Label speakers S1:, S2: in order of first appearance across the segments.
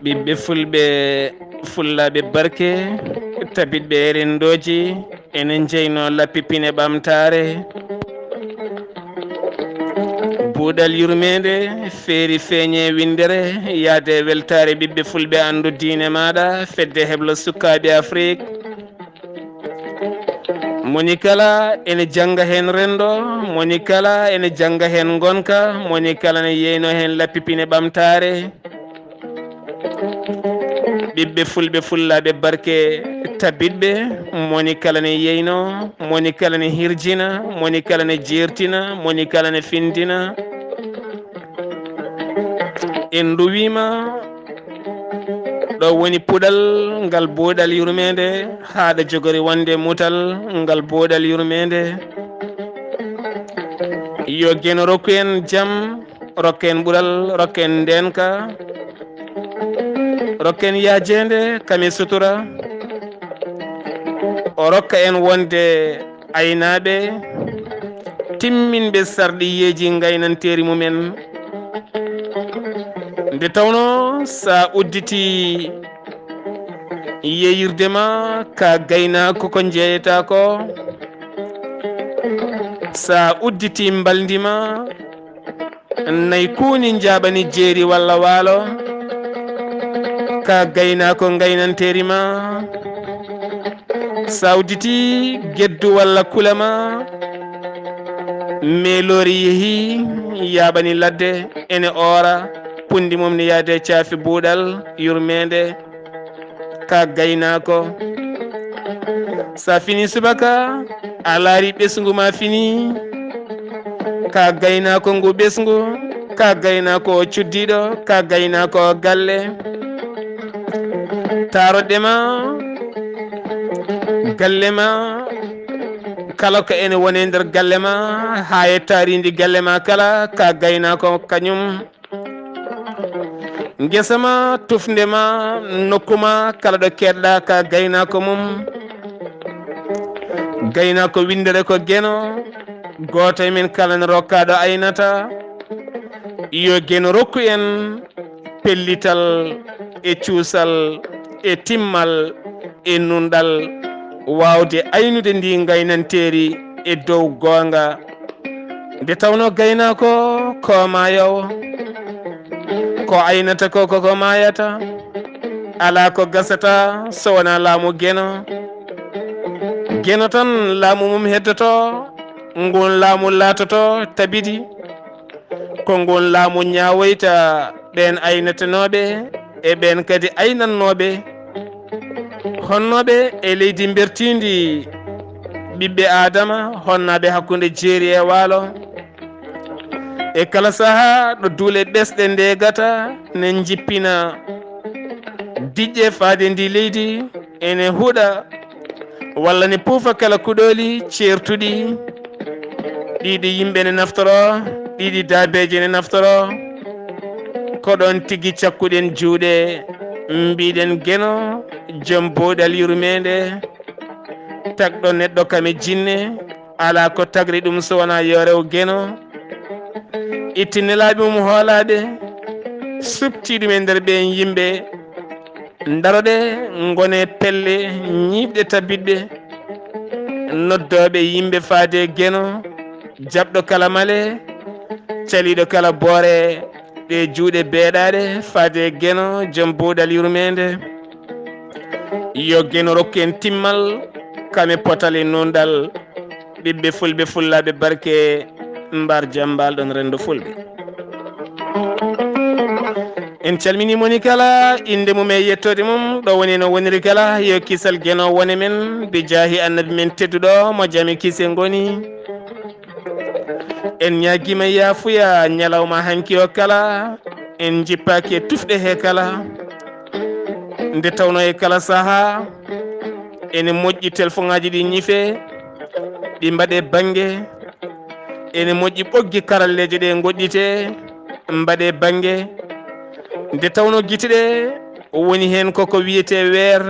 S1: ɓiɓɓe fulɓe fullaɓe barke tabitɓe rendoji enen jeyno lappipine ɓamtare buuɗal yurmede feeri feeñe windere yaade weltare ɓiɓɓe fulɓe andu diine maɗa fedde heblo sukkaɓe Afrique moni kala ene janga hen rendo moni kala ene janga hen gonka moni kala ne yeyno hen lappipine ɓamtare ɓiɓɓe fulɓe fullaɓe barke tabitɓe moni kala ne yeyno moni kala ne hirjina moni kala ne jertina moni kala ne findina en duwima ɗo woni puɗal ngal boɗal yurmede haɗa jogori wonde mutal ngal boɗal yurmede yo gueno rokku en jaam rokka en ɓuural rokka en ndenka rokka en yajede kame sutura o rokka en wonde aynaɓe timminɓe sarɗiyeji gaynanteri mumen nde tawno sa udditi yeyirdema ka gaynako ko jeeyata ko sa udditi mbaldima nayi kuni jaɓani jeeri walla waalo ka gaynako gaynanteri ma sa udditi geddu walla kulama melori yeehi yaɓani ladde ene ora pundi mum ne yaade caafi buuɗal yurmede ka gaynako sa fini subaka a laari ɓesgu ma fini ka gaynako ngu ɓesgu ka gaynako o cuddiɗo ka gaynako o galle taroɗɗema galle ma kala ko ene wone nder galle ma ha e taaridi galle ma kala ka gaynako kañum guesa ma tufdema nokkuma kala ɗo keɗɗa ka gaynako mum gaynako windere ko gueno goto e men kala ne rokkaɗo aynata yo gueno rokku en pellital e cuusal e timmal e nunɗal wawde aynude ndi gaynanteri e dow gonga nde tawno gaynako ko mayow ko aynata ko koko mayata ala ko gasata so wona laamu gueno tan laamu mum heddoto ngon laamu latoto tabiti ko ngon laamu ñawoyta ɓen aynatanoɓe e ɓen kadi aynannoɓe honnoɓe e leydi bertindi ɓiɓɓe adama honnaɓe hakkude jeeri e waalo e kala saaha ɗo duule ɓesɗe ndegata ne jippina diƴƴe faade ndi leydi ene huuɗa walla ne puufa kala kuɗoli ceertuɗi ɗiɗi yimɓe ne naftoro ɗiɗi daabeji ne naftoro koɗon tigui cakkuɗen juuɗe mbiɗen gueno joom boɗal yurmede tagɗo neɗɗo kame jinne ala ko tagri ɗum so wona yo rew gueno ittine laaɓi mum hoolaɓe subtiɗum e nder ɓen yimɓe daroɗe gone pelle ñiɓɗe tabitɓe noddoɓe yimɓe faade gueno jaɓɗo kala male caliɗo kala boore ɗe juuɗe beeɗaɗe faade gueno joom boɗal yurmede yo gueno rokku en timmal kame potal e nundal ɓiɓɓe fulɓe fullaɓe barke mbar jambal ɗon rendo fulɓe en calmini moni kala inde mum e yettode mum ɗo woni no woniri kala yo kisal gueno wone men bi jaahi annabi men tedduɗo mo jaami kise goni en ñaguima yafuya ñalawma hanki o kala en jippaki e tufɗe he kala nde tawno e kala saaha ene moƴƴi téléphone ngaji ɗi ñife ɗi mbaɗe banggue ene moƴƴi ɓoggi karalleje ɗe goɗɗite mbaɗe banggue nde tawno guite ɗe woni hen koko wiyete weer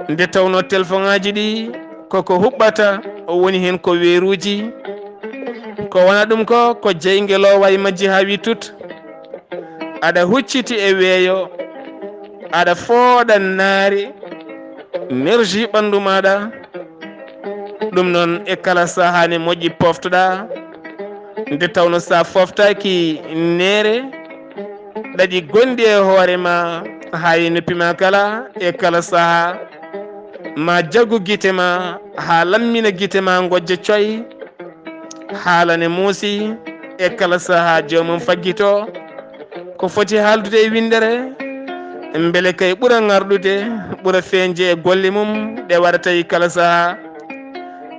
S1: nde tawno téléphone ngaji ɗi koko huɓɓata woni hen ko weeruji ko wona ɗum ko jeyngelo way majji ha wi tut aɗa hucciti e weeyo aɗa fooɗa naari nerji ɓandu maɗa ɗum noon e kala sahani moƴƴi poftoɗa nde tawno sa foftaki neere ɗaɗi gondi e hoorema ha e noppima kala e kala saaha ma jaggu guite ma ha lammina guite ma gojja coy haalane muusi e kala saaha jomum faggito ko foti haaldude e windere beele kay ɓuura ngarɗude ɓuura feeñje e golle mum ɗe waɗata e kala saaha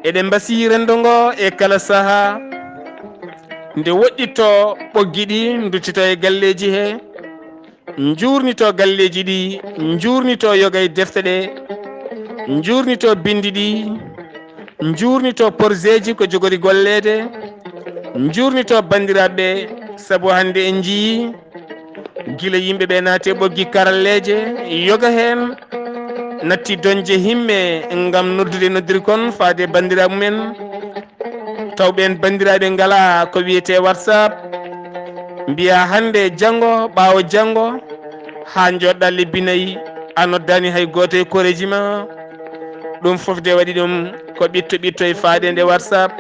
S1: eɗen mbasi rendo ngo e kala saaha nde woɗɗito ɓoggi ɗi duccito e galleji he jurnito galleji ɗi jurnito yoga e defte ɗe jurnito bindi ɗi jurnito projet ji ko jogori gollede jurnito bandiraɓe saabu hande en jii gila yimɓeɓe naate ɓoggi karalleje yoga hen natti donje himme ngam noddude noddiri kon faade bandiraɓe mumen tawɓen bandiraɓe ngala ko wiyete WhatsApp mbiya hande janggo ɓawo janggo ha joɗɗa lebbi nayyi a noddani hay goto e koreji ma ɗum foof de waɗi ɗum ko ɓitto ɓitto e faade nde WhatsApp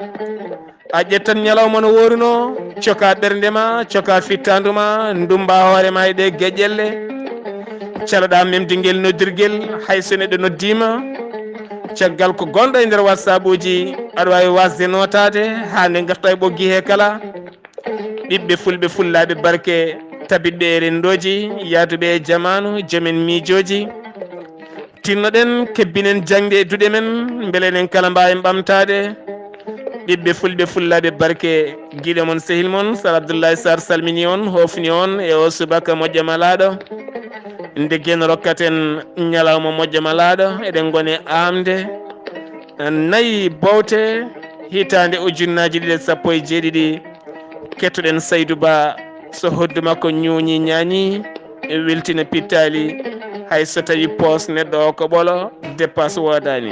S1: a ƴettan ñalawma no woruno coka ɓernde ma coka fittandu ma ndumba hoorema e ɗe gueƴƴelle caloɗa memdiguel noddirguel hayso neɗɗo noddima caggal ko gonɗo e nder WhatsApp uji aɗa wawi wasde notade ha nde garta e ɓoggi he kala ɓiɓɓe fulɓe fullaɓe barke tabitɓe e rendoji yaaduɓe e jamanu joomen miijoji tinnoɗen kebbinen jangde e duɗe men beele enen kala mbawen ɓamtade ɓiɓɓe fulɓe fullaɓe barke guiɗo moon sehil moon Sar Abdoullahi Sarr salmini on hofni on e o subaka moƴƴama laaɗo nde gen rokkaten ñalawma moƴƴama laaɗo eɗen gone amde nayyi bowte hitande ujunnaji ɗiɗi sappo e jeeɗiɗi kettoɗen Saydou Ba so hoddu makko ñuuñi ñañi weltina pittali hay so tawi poos neɗɗo o ko ɓolo dépasse wodani